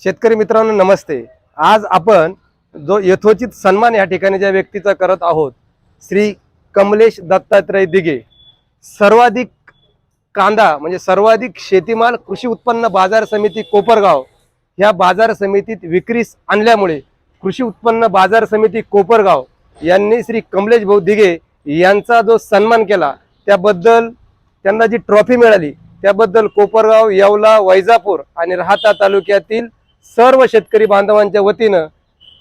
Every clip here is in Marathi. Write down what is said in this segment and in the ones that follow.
शेतकरी मित्रांनो नमस्ते। आज आपण जो यथोचित सन्मान या ठिकाणी ज्या व्यक्तीचा करत आहोत, श्री कमलेश दत्तात्रय दिघे, सर्वाधिक कांदा म्हणजे सर्वाधिक शेतीमाल कृषी उत्पन्न बाजार समिती कोपरगाव या बाजार समितीत विक्रीस आणल्यामुळे कृषी उत्पन्न बाजार समिती कोपरगाव यांनी श्री कमलेश भाऊ दिघे यांचा जो सन्मान केला, त्याबद्दल त्यांना जी ट्रॉफी मिळाली त्याबद्दल कोपरगाव, येवला, वैजापूर आणि राहाता तालुक्यातील सर्व शेतकरी बांधवांच्या वतीनं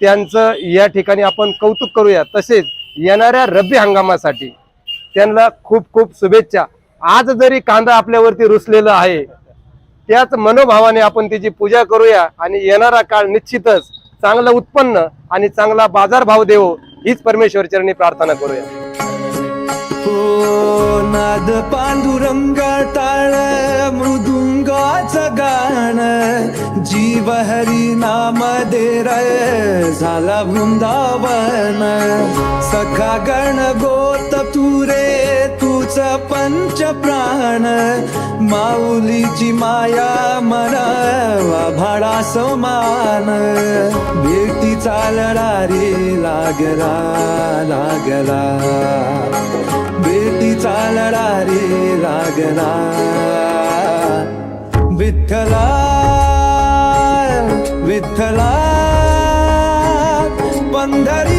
त्यांचं या ठिकाणी आपण कौतुक करूया। तसेच येणाऱ्या रब्बी हंगामासाठी त्यांना खूप खूप शुभेच्छा। आज जरी कांदा आपल्यावरती रुसलेला आहे, त्याच मनोभावाने आपण त्याची पूजा करूया आणि येणारा काळ निश्चितच चांगलं उत्पन्न आणि चांगला बाजारभाव देवो हीच परमेश्वर चरणी प्रार्थना करूया। हो नाद पांडुरंग टाळ मृदुंगाचं गाणं, जीव हरी नाम दे रे झाला वृंदावन। सखा गण गोत तुरे तुच पंच प्राण, माऊलीची माया मनावा भाडा समान। भेटी चालला रे लागला लागला, भेटी चालला रे लागला। विठ्ठला विठ्ठला पंढरी